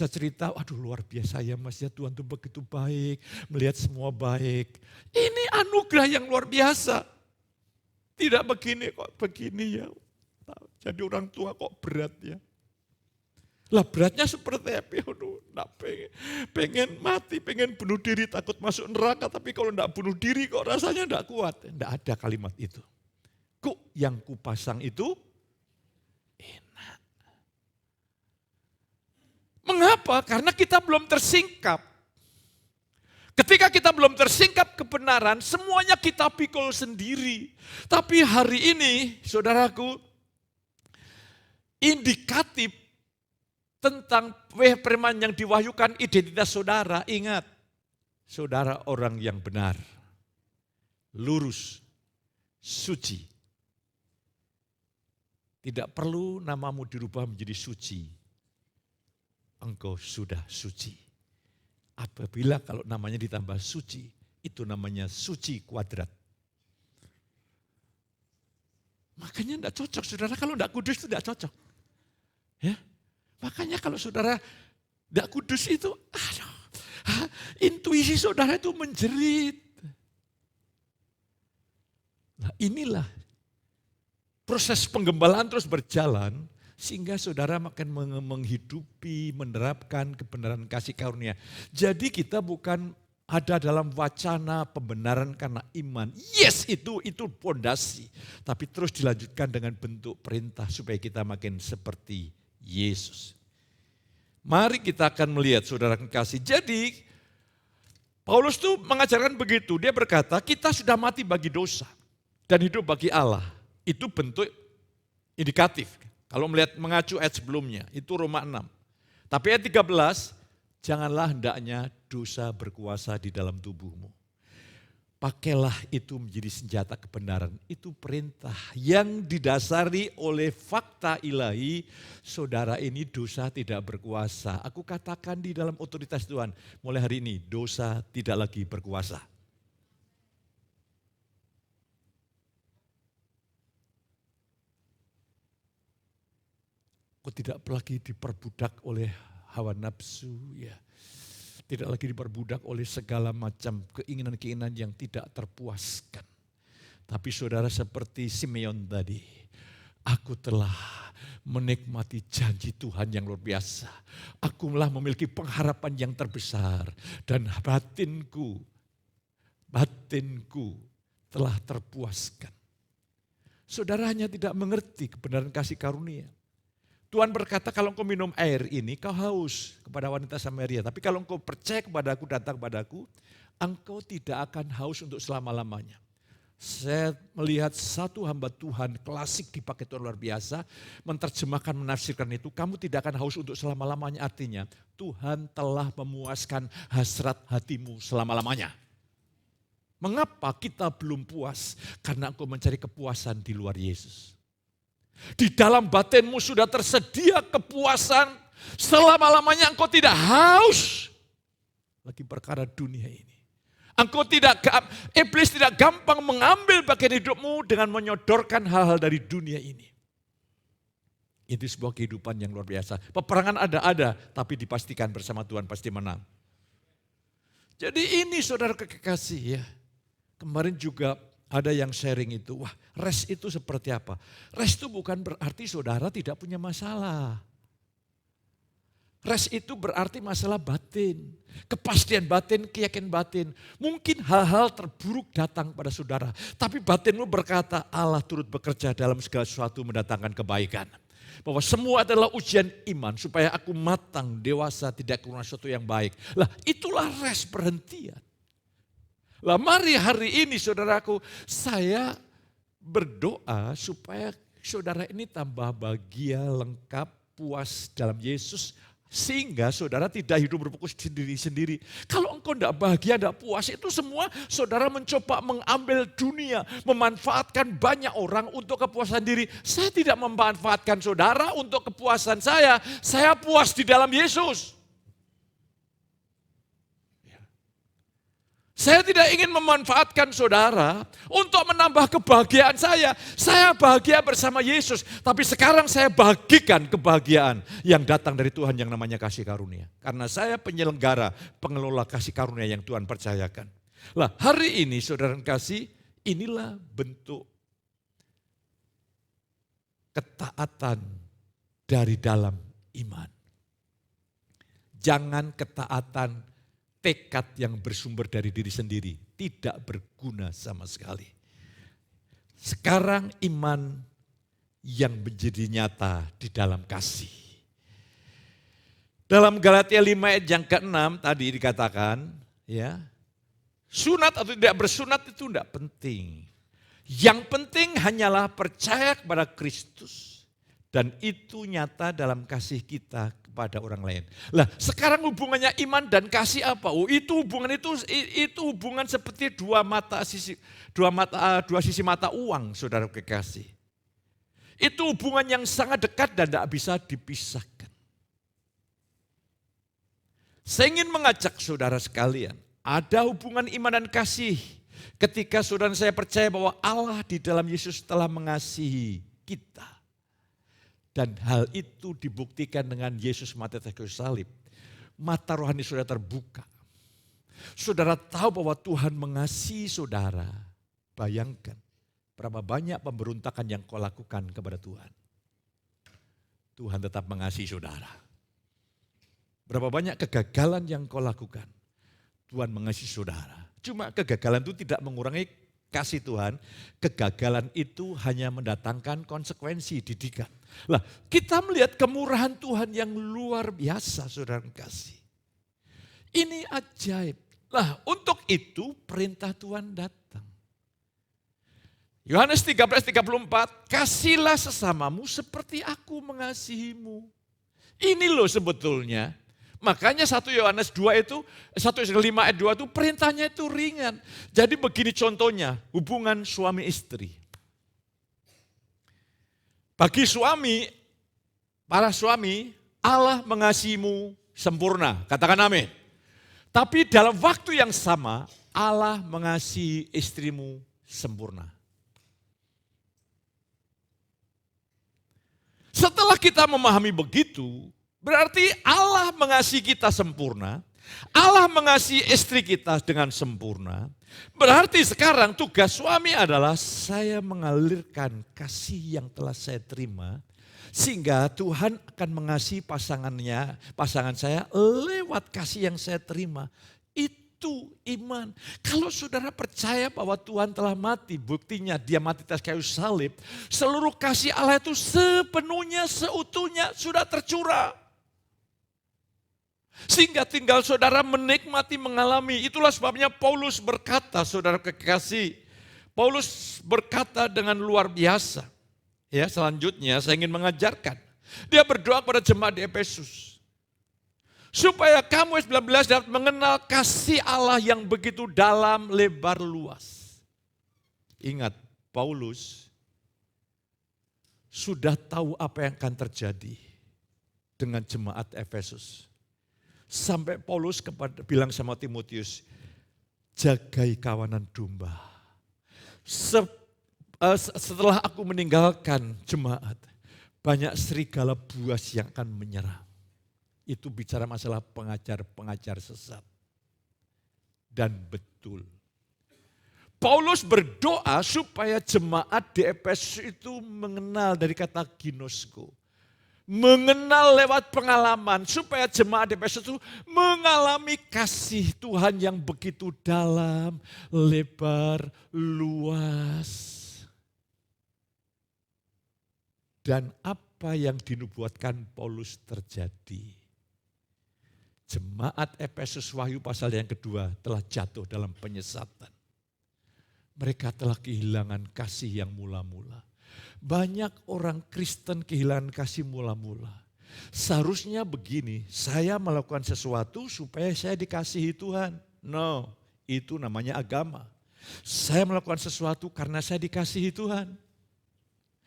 cerita, aduh luar biasa ya Mas ya, Tuhan itu begitu baik, melihat semua baik. Ini anugerah yang luar biasa. Tidak begini kok, begini ya. Jadi orang tua kok berat ya. Lah beratnya seperti apa? Aduh, pengen mati, pengen bunuh diri, takut masuk neraka, tapi kalau enggak bunuh diri kok rasanya enggak kuat. Enggak ada kalimat itu. Yang kupasang itu enak. Mengapa? Karena kita belum tersingkap. Ketika kita belum tersingkap kebenaran, semuanya kita pikul sendiri. Tapi hari ini, saudaraku, indikatif tentang firman yang diwahyukan identitas saudara, ingat, saudara orang yang benar, lurus, suci. Tidak perlu namamu dirubah menjadi suci. Engkau sudah suci. Apabila kalau namanya ditambah suci, itu namanya suci kuadrat. Makanya tidak cocok, saudara. Kalau tidak kudus itu tidak cocok. Ya? Makanya kalau saudara tidak kudus itu, intuisi saudara itu menjerit. Nah inilah proses penggembalaan terus berjalan sehingga saudara makin menghidupi, menerapkan kebenaran kasih karunia. Jadi kita bukan ada dalam wacana pembenaran karena iman. Yes, itu fondasi. Tapi terus dilanjutkan dengan bentuk perintah supaya kita makin seperti Yesus. Mari kita akan melihat saudara kekasih. Jadi Paulus tuh mengajarkan begitu. Dia berkata kita sudah mati bagi dosa dan hidup bagi Allah. Itu bentuk indikatif. Kalau melihat mengacu ayat sebelumnya, itu Roma 6. Tapi ayat 13, janganlah hendaknya dosa berkuasa di dalam tubuhmu. Pakailah itu menjadi senjata kebenaran. Itu perintah yang didasari oleh fakta ilahi. Saudara ini dosa tidak berkuasa. Aku katakan di dalam otoritas Tuhan, mulai hari ini dosa tidak lagi berkuasa. Kau tidak lagi diperbudak oleh hawa nafsu, ya. Tidak lagi diperbudak oleh segala macam keinginan-keinginan yang tidak terpuaskan. Tapi saudara seperti Simeon tadi, aku telah menikmati janji Tuhan yang luar biasa. Aku telah memiliki pengharapan yang terbesar dan batinku telah terpuaskan. Saudara hanya tidak mengerti kebenaran kasih karunia. Tuhan berkata, kalau engkau minum air ini, kau haus kepada wanita Samaria. Tapi kalau engkau percaya kepadaku, datang kepadaku, engkau tidak akan haus untuk selama-lamanya. Saya melihat satu hamba Tuhan klasik dipakai Tuhan luar biasa, menerjemahkan, menafsirkan itu, kamu tidak akan haus untuk selama-lamanya. Artinya, Tuhan telah memuaskan hasrat hatimu selama-lamanya. Mengapa kita belum puas? Karena engkau mencari kepuasan di luar Yesus. Di dalam batinmu sudah tersedia kepuasan, selama-lamanya engkau tidak haus lagi perkara dunia ini. Iblis tidak gampang mengambil bagian hidupmu dengan menyodorkan hal-hal dari dunia ini. Itu sebuah kehidupan yang luar biasa. Peperangan ada, tapi dipastikan bersama Tuhan pasti menang. Jadi ini saudara kekasih ya. Kemarin juga ada yang sharing itu, wah rest itu seperti apa? Rest itu bukan berarti saudara tidak punya masalah. Rest itu berarti masalah batin, kepastian batin, keyakinan batin. Mungkin hal-hal terburuk datang pada saudara, tapi batinmu berkata Allah turut bekerja dalam segala sesuatu mendatangkan kebaikan. Bahwa semua adalah ujian iman supaya aku matang, dewasa, tidak kurang sesuatu yang baik. Lah itulah rest, perhentian. Lah mari hari ini saudaraku, saya berdoa supaya saudara ini tambah bahagia, lengkap, puas dalam Yesus. Sehingga saudara tidak hidup berfokus sendiri-sendiri. Kalau engkau tidak bahagia, tidak puas, itu semua saudara mencoba mengambil dunia. Memanfaatkan banyak orang untuk kepuasan diri. Saya tidak memanfaatkan saudara untuk kepuasan saya. Saya puas di dalam Yesus. Saya tidak ingin memanfaatkan saudara untuk menambah kebahagiaan saya. Saya bahagia bersama Yesus. Tapi sekarang saya bagikan kebahagiaan yang datang dari Tuhan yang namanya kasih karunia. Karena saya penyelenggara, pengelola kasih karunia yang Tuhan percayakan. Lah hari ini saudara kasih, inilah bentuk ketaatan dari dalam iman. Jangan ketaatan tekad yang bersumber dari diri sendiri, tidak berguna sama sekali. Sekarang iman yang menjadi nyata di dalam kasih. Dalam Galatia 5 ayat yang ke-6 tadi dikatakan, ya, sunat atau tidak bersunat itu tidak penting. Yang penting hanyalah percaya kepada Kristus. Dan itu nyata dalam kasih kita kepada orang lain. Lah, sekarang hubungannya iman dan kasih apa? Oh, itu hubungan seperti dua sisi mata uang, saudara kekasih. Itu hubungan yang sangat dekat dan tidak bisa dipisahkan. Saya ingin mengajak saudara sekalian, ada hubungan iman dan kasih ketika saudara saya percaya bahwa Allah di dalam Yesus telah mengasihi kita. Dan hal itu dibuktikan dengan Yesus mati atas kayu salib. Mata rohani saudara terbuka. Saudara tahu bahwa Tuhan mengasihi saudara. Bayangkan berapa banyak pemberontakan yang kau lakukan kepada Tuhan. Tuhan tetap mengasihi saudara. Berapa banyak kegagalan yang kau lakukan. Tuhan mengasihi saudara. Cuma kegagalan itu tidak mengurangi kasih Tuhan. Kegagalan itu hanya mendatangkan konsekuensi didikan. Lah, kita melihat kemurahan Tuhan yang luar biasa, saudara kasih. Ini ajaib. Lah, untuk itu perintah Tuhan datang. Yohanes 13:34, kasihlah sesamamu seperti aku mengasihimu. Ini loh sebetulnya. Makanya 1 Yohanes 2 itu, 1 5 ayat 2 itu perintahnya itu ringan. Jadi begini contohnya, hubungan suami istri. Bagi suami, para suami, Allah mengasihimu sempurna. Katakan amin. Tapi dalam waktu yang sama, Allah mengasihi istrimu sempurna. Setelah kita memahami begitu, berarti Allah mengasihi kita sempurna. Allah mengasihi istri kita dengan sempurna. Berarti sekarang tugas suami adalah saya mengalirkan kasih yang telah saya terima. Sehingga Tuhan akan mengasihi pasangan saya lewat kasih yang saya terima. Itu iman. Kalau saudara percaya bahwa Tuhan telah mati, buktinya dia mati atas kayu salib, seluruh kasih Allah itu sepenuhnya, seutuhnya sudah tercurah. Sehingga tinggal saudara menikmati, mengalami. Itulah sebabnya Paulus berkata, saudara kekasih, Paulus berkata dengan luar biasa. Ya, selanjutnya saya ingin mengajarkan. Dia berdoa pada jemaat di Efesus. Supaya kamu 19 dapat mengenal kasih Allah yang begitu dalam, lebar, luas. Ingat, Paulus sudah tahu apa yang akan terjadi dengan jemaat Efesus. Sampai Paulus bilang sama Timotius, jagai kawanan domba. Setelah aku meninggalkan jemaat, banyak serigala buas yang akan menyerang. Itu bicara masalah pengajar-pengajar sesat. Dan betul. Paulus berdoa supaya jemaat di Efesus itu mengenal dari kata ginosko. Mengenal lewat pengalaman supaya jemaat di Efesus itu mengalami kasih Tuhan yang begitu dalam, lebar, luas. Dan apa yang dinubuatkan Paulus terjadi. Jemaat Efesus Wahyu pasal yang kedua telah jatuh dalam penyesatan. Mereka telah kehilangan kasih yang mula-mula. Banyak orang Kristen kehilangan kasih mula-mula. Seharusnya begini, saya melakukan sesuatu supaya saya dikasihi Tuhan. No, itu namanya agama. Saya melakukan sesuatu karena saya dikasihi Tuhan.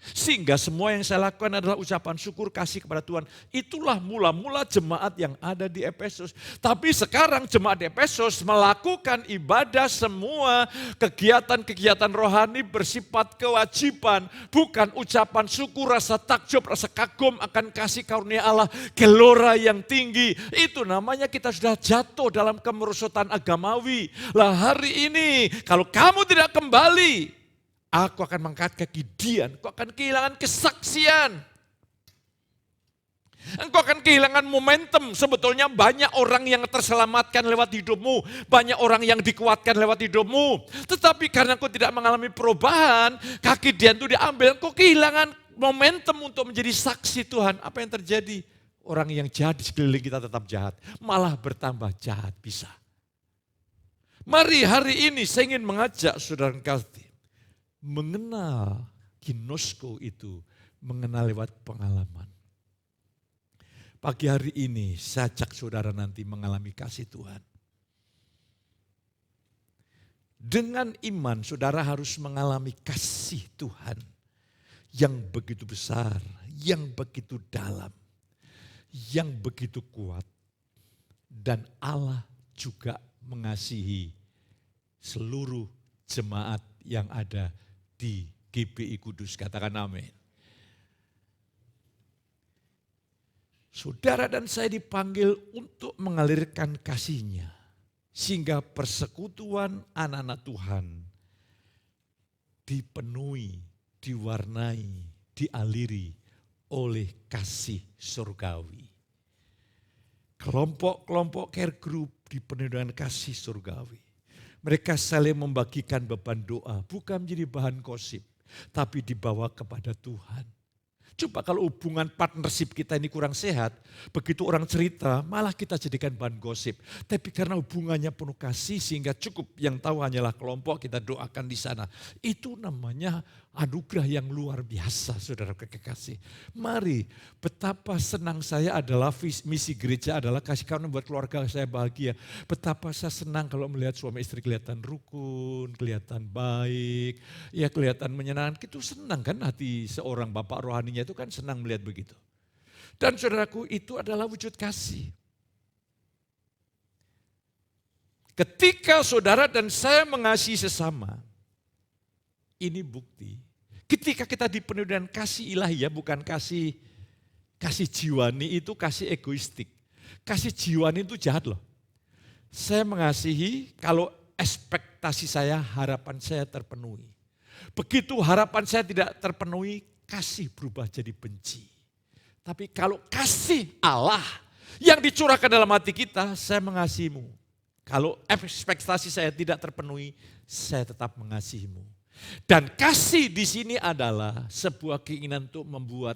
Sehingga semua yang saya lakukan adalah ucapan syukur kasih kepada Tuhan. Itulah mula-mula jemaat yang ada di Efesus. Tapi sekarang jemaat di Efesus melakukan ibadah semua kegiatan-kegiatan rohani bersifat kewajiban. Bukan ucapan syukur, rasa takjub, rasa kagum akan kasih karunia Allah. Gelora yang tinggi. Itu namanya kita sudah jatuh dalam kemerosotan agamawi. Lah hari ini kalau kamu tidak kembali, aku akan mengangkat kegidian, engkau akan kehilangan kesaksian. Engkau akan kehilangan momentum. Sebetulnya banyak orang yang terselamatkan lewat hidupmu. Banyak orang yang dikuatkan lewat hidupmu. Tetapi karena engkau tidak mengalami perubahan, kegidian itu diambil, engkau kehilangan momentum untuk menjadi saksi Tuhan. Apa yang terjadi? Orang yang jahat di sekeliling kita tetap jahat. Malah bertambah jahat bisa. Mari hari ini saya ingin mengajak saudara kasih. Mengenal ginosko itu, mengenal lewat pengalaman. Pagi hari ini saya ajak saudara nanti mengalami kasih Tuhan. Dengan iman saudara harus mengalami kasih Tuhan yang begitu besar, yang begitu dalam, yang begitu kuat. Dan Allah juga mengasihi seluruh jemaat yang ada di GBI Kudus, katakan amin. Saudara dan saya dipanggil untuk mengalirkan kasih-Nya. Sehingga persekutuan anak-anak Tuhan dipenuhi, diwarnai, dialiri oleh kasih surgawi. Kelompok-kelompok care group dipenuhi dengan kasih surgawi. Mereka saling membagikan beban doa, bukan menjadi bahan gosip, tapi dibawa kepada Tuhan. Coba kalau hubungan partnership kita ini kurang sehat, begitu orang cerita malah kita jadikan bahan gosip. Tapi karena hubungannya penuh kasih sehingga cukup yang tahu hanyalah kelompok, kita doakan di sana. Itu namanya anugerah yang luar biasa, saudara kekasih. Mari, betapa senang saya adalah misi gereja adalah kasih karunia membuat keluarga saya bahagia. Betapa saya senang kalau melihat suami istri kelihatan rukun, kelihatan baik, ya kelihatan menyenangkan. Itu senang kan hati seorang bapak rohaninya itu kan senang melihat begitu. Dan saudaraku itu adalah wujud kasih. Ketika saudara dan saya mengasihi sesama, ini bukti. Ketika kita dipenuhi dengan kasih ilahi ya, bukan kasih jiwani itu kasih egoistik. Kasih jiwani itu jahat loh. Saya mengasihi kalau ekspektasi saya, harapan saya terpenuhi. Begitu harapan saya tidak terpenuhi, kasih berubah jadi benci. Tapi kalau kasih Allah yang dicurahkan dalam hati kita, saya mengasihimu. Kalau ekspektasi saya tidak terpenuhi, saya tetap mengasihimu. Dan kasih di sini adalah sebuah keinginan untuk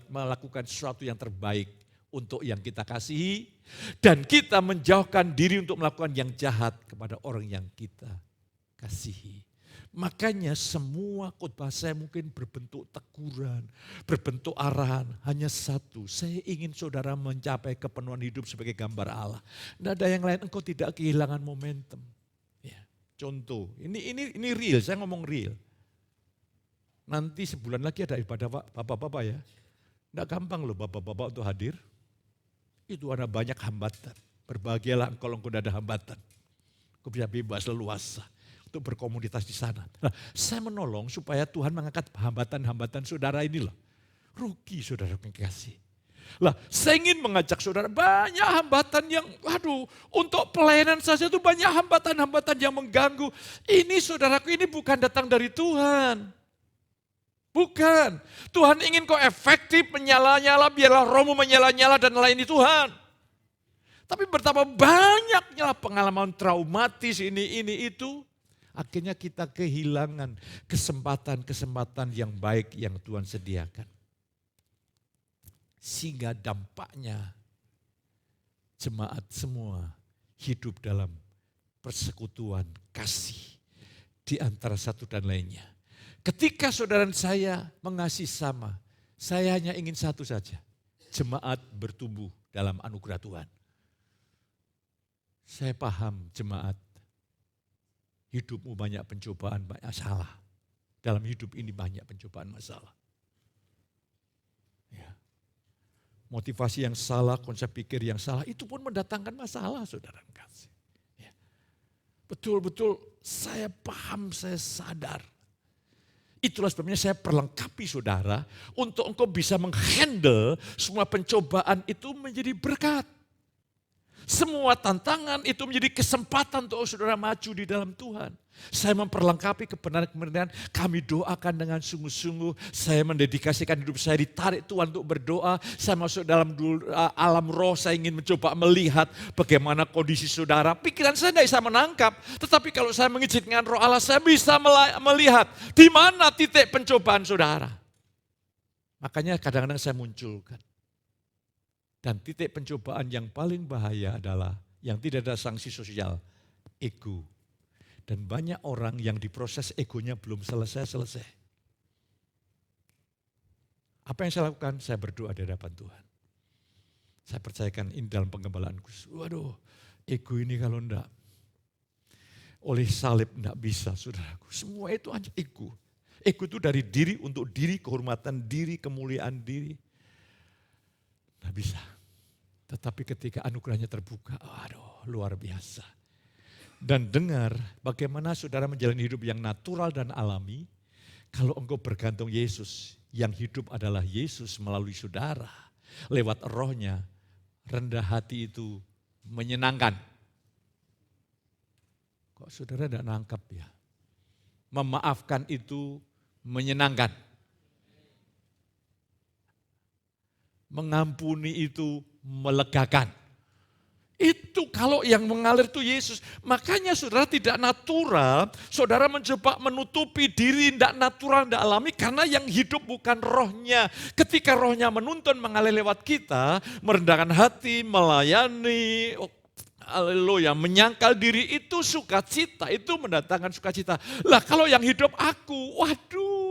melakukan sesuatu yang terbaik untuk yang kita kasihi. Dan kita menjauhkan diri untuk melakukan yang jahat kepada orang yang kita kasihi. Makanya semua khotbah saya mungkin berbentuk teguran, berbentuk arahan. Hanya satu, saya ingin saudara mencapai kepenuhan hidup sebagai gambar Allah. Tidak ada yang lain, engkau tidak kehilangan momentum. Ya, contoh, ini real, saya ngomong real. Nanti sebulan lagi ada ibadah bapak-bapak ya. Tidak gampang loh bapak-bapak untuk hadir. Itu ada banyak hambatan. Berbahagialah engkau tidak ada hambatan. Engkau bisa bebas leluasa untuk berkomunitas di sana. Nah, saya menolong supaya Tuhan mengangkat hambatan-hambatan saudara ini loh. Rugi saudara kasih. Lah, saya ingin mengajak saudara banyak hambatan yang, untuk pelayanan saja itu banyak hambatan-hambatan yang mengganggu. Ini saudaraku, ini bukan datang dari Tuhan. Bukan. Tuhan ingin kau efektif menyala-nyala, biarlah rohmu menyala-nyala dan melayani Tuhan. Tapi betapa banyaknya pengalaman traumatis ini itu. Akhirnya kita kehilangan kesempatan-kesempatan yang baik yang Tuhan sediakan. Sehingga dampaknya jemaat semua hidup dalam persekutuan kasih di antara satu dan lainnya. Ketika saudara saya mengasihi sama, saya hanya ingin satu saja. Jemaat bertumbuh dalam anugerah Tuhan. Saya paham jemaat. Hidupmu banyak pencobaan, banyak salah. Dalam hidup ini banyak pencobaan masalah. Ya. Motivasi yang salah, konsep pikir yang salah, itu pun mendatangkan masalah, saudara kasih. Ya. Betul-betul saya paham, saya sadar. Itulah sebabnya saya perlengkapi saudara, untuk engkau bisa menghandle semua pencobaan itu menjadi berkat. Semua tantangan itu menjadi kesempatan untuk saudara maju di dalam Tuhan. Saya memperlengkapi kebenaran-kebenaran, kami doakan dengan sungguh-sungguh. Saya mendedikasikan hidup saya, ditarik Tuhan untuk berdoa. Saya masuk dalam alam roh, saya ingin mencoba melihat bagaimana kondisi saudara. Pikiran saya tidak bisa menangkap, tetapi kalau saya mengizinkan roh Allah, saya bisa melihat di mana titik pencobaan saudara. Makanya kadang-kadang saya munculkan. Dan titik pencobaan yang paling bahaya adalah yang tidak ada sanksi sosial, ego. Dan banyak orang yang diproses egonya belum selesai-selesai. Apa yang saya lakukan? Saya berdoa di hadapan Tuhan. Saya percayakan ini dalam penggembalaanku. Waduh, ego ini kalau enggak, oleh salib enggak bisa, saudaraku. Semua itu hanya ego. Ego itu dari diri untuk diri, kehormatan diri, kemuliaan diri. Tidak bisa. Tetapi ketika anugerahnya terbuka, luar biasa. Dan dengar bagaimana saudara menjalani hidup yang natural dan alami. Kalau engkau bergantung Yesus, yang hidup adalah Yesus melalui saudara. Lewat rohnya, rendah hati itu menyenangkan. Kok saudara tidak nangkap ya? Memaafkan itu menyenangkan. Mengampuni itu melegakan. Itu kalau yang mengalir itu Yesus. Makanya saudara tidak natural, saudara mencoba menutupi diri, tidak natural, tidak alami. Karena yang hidup bukan rohnya. Ketika rohnya menuntun mengalir lewat kita, merendahkan hati, melayani, haleluya, menyangkal diri itu sukacita, itu mendatangkan sukacita. Lah kalau yang hidup aku,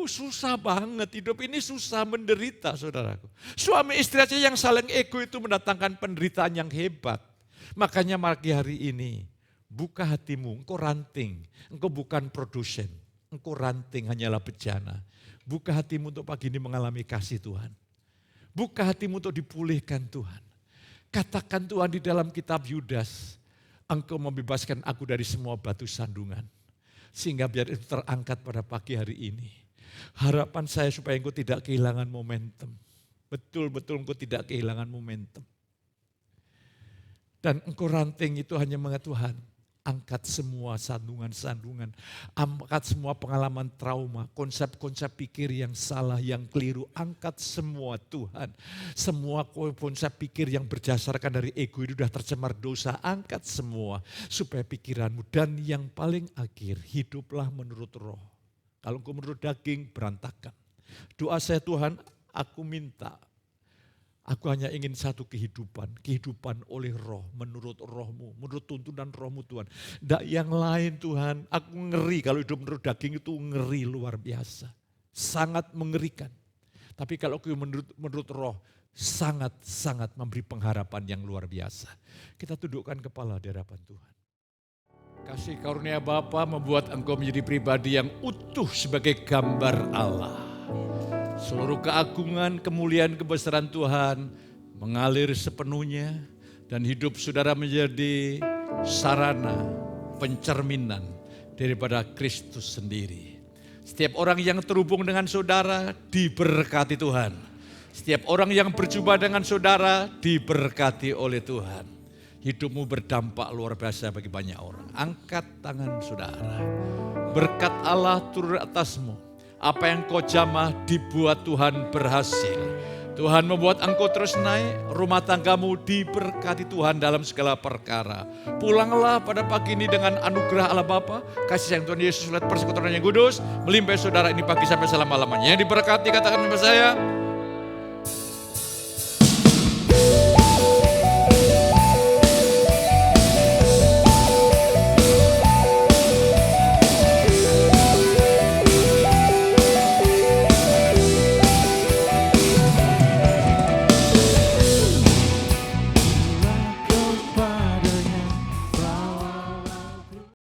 susah banget, hidup ini susah, menderita saudaraku. Suami istri aja yang saling ego itu mendatangkan penderitaan yang hebat. Makanya pagi hari ini, buka hatimu, engkau ranting, engkau bukan produsen, engkau ranting hanyalah bejana. Buka hatimu untuk pagi ini mengalami kasih Tuhan. Buka hatimu untuk dipulihkan Tuhan. Katakan Tuhan di dalam kitab Yudas, engkau membebaskan aku dari semua batu sandungan. Sehingga biar itu terangkat pada pagi hari ini. Harapan saya supaya engkau tidak kehilangan momentum. Betul-betul engkau tidak kehilangan momentum. Dan engkau ranting itu hanya mengatakan Tuhan, Angkat semua sandungan-sandungan, angkat semua pengalaman trauma, konsep-konsep pikir yang salah, yang keliru, angkat semua Tuhan. Semua konsep pikir yang berdasarkan dari ego itu sudah tercemar dosa, angkat semua supaya pikiranmu. Dan yang paling akhir, hiduplah menurut roh. Kalau engkau menurut daging, berantakan. Doa saya, Tuhan, aku minta, aku hanya ingin satu kehidupan oleh roh, menurut rohmu, menurut tuntunan rohmu Tuhan. Tidak yang lain Tuhan, aku ngeri kalau hidup menurut daging itu ngeri luar biasa. Sangat mengerikan. Tapi kalau aku menurut roh, sangat-sangat memberi pengharapan yang luar biasa. Kita tundukkan kepala di hadapan Tuhan. Kasih karunia Bapa membuat engkau menjadi pribadi yang utuh sebagai gambar Allah. Seluruh keagungan, kemuliaan, kebesaran Tuhan mengalir sepenuhnya dan hidup saudara menjadi sarana pencerminan daripada Kristus sendiri. Setiap orang yang terhubung dengan saudara diberkati Tuhan. Setiap orang yang berjumpa dengan saudara diberkati oleh Tuhan. Hidupmu berdampak luar biasa bagi banyak orang. Angkat tangan saudara. Berkat Allah turun atasmu. Apa yang kau jamah dibuat Tuhan berhasil. Tuhan membuat engkau terus naik, rumah tanggamu diberkati Tuhan dalam segala perkara. Pulanglah pada pagi ini dengan anugerah Allah Bapa, kasih sayang Tuhan Yesus, persekutuan yang kudus, melimpah saudara ini pagi sampai selama-lamanya. Yang diberkati katakan sama saya,